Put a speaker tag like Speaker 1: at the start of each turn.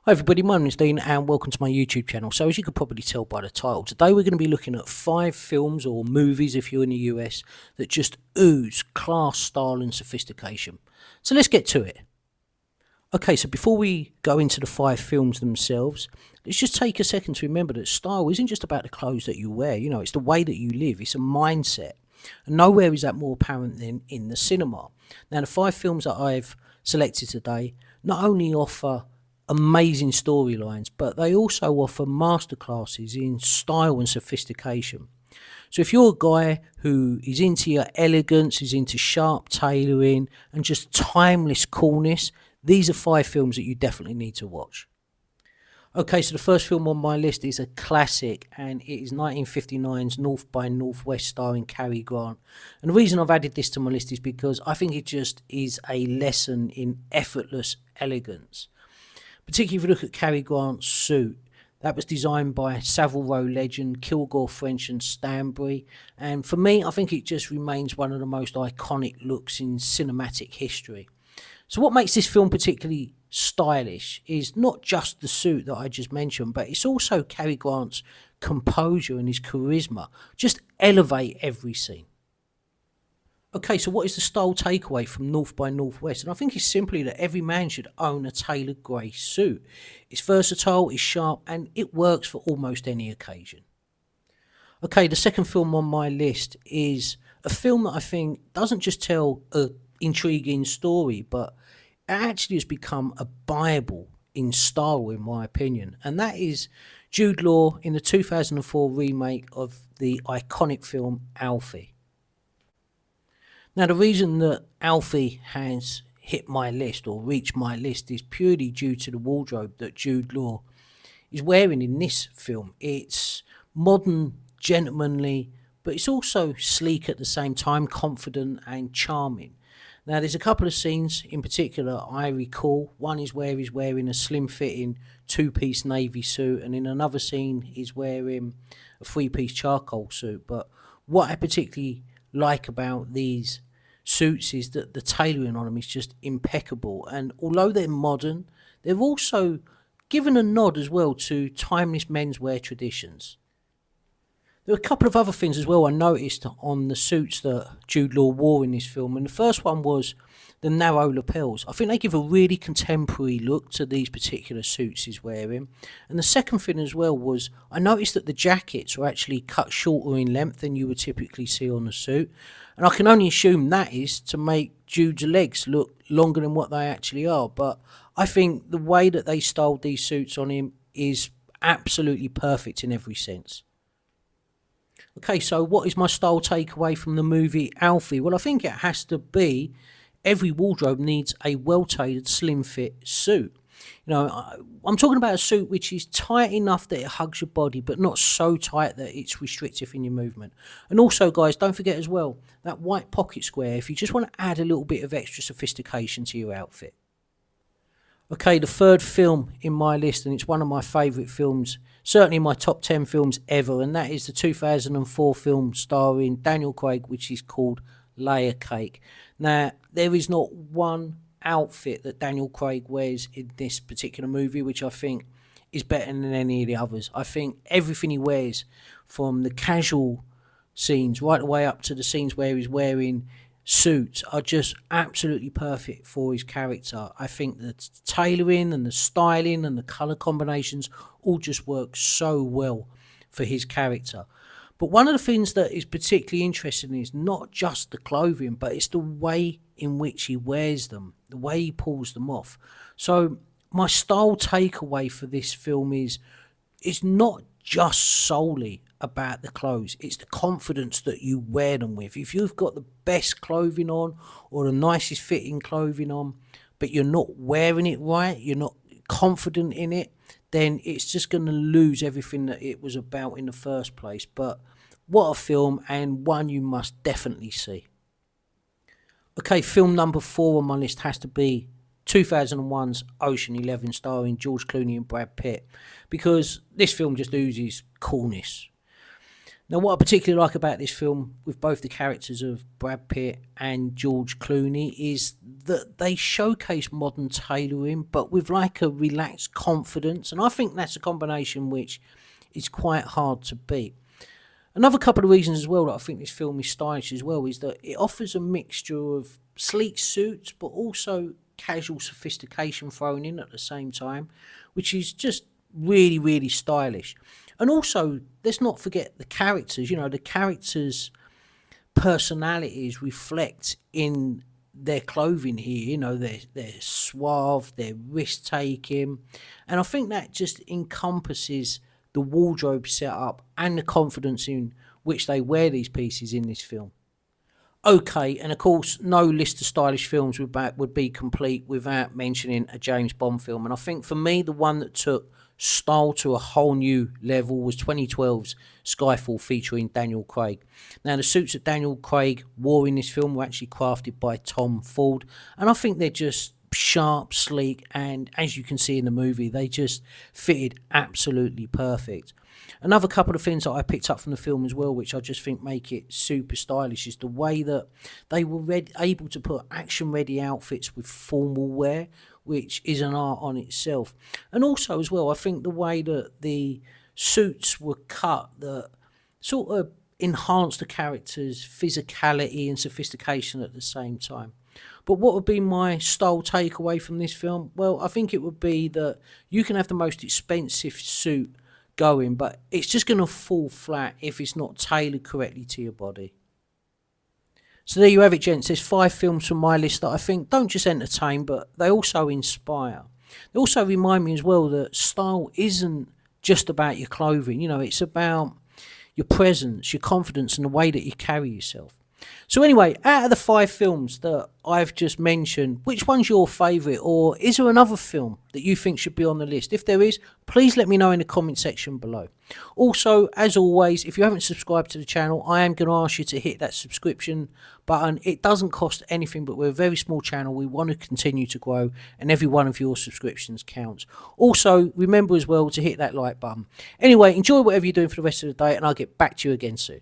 Speaker 1: Hi everybody, my name is Dean and welcome to my YouTube channel. So as you could probably tell by the title, today we're going to be looking at 5 films or movies if you're in the US that just ooze class, style and sophistication. So let's get to it. Okay, so before we go into the 5 films themselves, let's just take a second to remember that style isn't just about the clothes that you wear, it's the way that you live, it's a mindset. And nowhere is that more apparent than in the cinema. Now the 5 films that I've selected today not only offer amazing storylines, but they also offer masterclasses in style and sophistication. So if you're a guy who is into your elegance, is into sharp tailoring and just timeless coolness, these are 5 films that you definitely need to watch. Okay, so the first film on my list is a classic, and it is 1959's North by Northwest starring Cary Grant. And the reason I've added this to my list is because I think it just is a lesson in effortless elegance. Particularly if you look at Cary Grant's suit, that was designed by Savile Row legend Kilgore French and Stanbury. And for me, I think it just remains one of the most iconic looks in cinematic history. So what makes this film particularly stylish is not just the suit that I just mentioned, but it's also Cary Grant's composure and his charisma. Just elevate every scene. Okay, so what is the style takeaway from North by Northwest? And I think it's simply that every man should own a tailored grey suit. It's versatile, it's sharp, and it works for almost any occasion. Okay, the second film on my list is a film that I think doesn't just tell an intriguing story, but it actually has become a Bible in style, in my opinion. And that is Jude Law in the 2004 remake of the iconic film Alfie. Now, the reason that Alfie has hit my list or reached my list is purely due to the wardrobe that Jude Law is wearing in this film. It's modern, gentlemanly, but it's also sleek at the same time, confident and charming. Now, there's a couple of scenes in particular I recall. One is where he's wearing a slim-fitting 2-piece navy suit, and in another scene he's wearing a 3-piece charcoal suit. But what I particularly like about these suits is that the tailoring on them is just impeccable, and although they're modern, they've also given a nod as well to timeless menswear traditions. There are a couple of other things as well I noticed on the suits that Jude Law wore in this film, and the first one was the narrow lapels. I think they give a really contemporary look to these particular suits he's wearing. And the second thing as well was I noticed that the jackets were actually cut shorter in length than you would typically see on the suit. And I can only assume that is to make Jude's legs look longer than what they actually are. But I think the way that they styled these suits on him is absolutely perfect in every sense. Okay, so what is my style takeaway from the movie Alfie? Well, I think it has to be every wardrobe needs a well-tailored, slim-fit suit. I'm talking about a suit which is tight enough that it hugs your body, but not so tight that it's restrictive in your movement. And also, guys, don't forget as well, that white pocket square, if you just want to add a little bit of extra sophistication to your outfit. Okay, the third film in my list, and it's one of my favourite films, certainly my top 10 films ever, and that is the 2004 film starring Daniel Craig, which is called Layer Cake. Now, there is not one outfit that Daniel Craig wears in this particular movie which I think is better than any of the others. I think everything he wears, from the casual scenes right the way up to the scenes where he's wearing suits, are just absolutely perfect for his character. I think the tailoring and the styling and the colour combinations all just work so well for his character. But one of the things that is particularly interesting is not just the clothing, but it's the way in which he wears them, the way he pulls them off. So my style takeaway for this film is it's not just solely about the clothes, it's the confidence that you wear them with. If you've got the best clothing on or the nicest fitting clothing on, but you're not wearing it right, you're not confident in it, then it's just going to lose everything that it was about in the first place. But what a film, and one you must definitely see. Okay, film number 4 on my list has to be 2001's Ocean 11 starring George Clooney and Brad Pitt, because this film just oozes coolness. Now, what I particularly like about this film, with both the characters of Brad Pitt and George Clooney, is that they showcase modern tailoring, but with like a relaxed confidence. And I think that's a combination which is quite hard to beat. Another couple of reasons as well that I think this film is stylish as well is that it offers a mixture of sleek suits, but also casual sophistication thrown in at the same time, which is just really, really stylish. And also, let's not forget the characters. You know, the characters' personalities reflect in their clothing here. You know, they're suave, they're risk taking, and I think that just encompasses the wardrobe setup and the confidence in which they wear these pieces in this film. Okay, and of course, no list of stylish films would be complete without mentioning a James Bond film. And I think for me, the one that took style to a whole new level was 2012's Skyfall featuring Daniel Craig. Now, the suits that Daniel Craig wore in this film were actually crafted by Tom Ford, and I think they're just sharp, sleek, and as you can see in the movie, they just fitted absolutely perfect. Another couple of things that I picked up from the film as well, which I just think make it super stylish, is the way that they were able to put action-ready outfits with formal wear, which is an art on itself. And also as well, I think the way that the suits were cut that sort of enhanced the character's physicality and sophistication at the same time. But what would be my style takeaway from this film? Well, I think it would be that you can have the most expensive suit going, but it's just going to fall flat if it's not tailored correctly to your body. So there you have it, gents. There's 5 films from my list that I think don't just entertain, but they also inspire. They also remind me as well that style isn't just about your clothing. You know, it's about your presence, your confidence, and the way that you carry yourself. So anyway, out of the 5 films that I've just mentioned, which one's your favourite, or is there another film that you think should be on the list? If there is, please let me know in the comment section below. Also, as always, if you haven't subscribed to the channel, I am going to ask you to hit that subscription button. It doesn't cost anything, but we're a very small channel. We want to continue to grow, and every one of your subscriptions counts. Also, remember as well to hit that like button. Anyway, enjoy whatever you're doing for the rest of the day, and I'll get back to you again soon.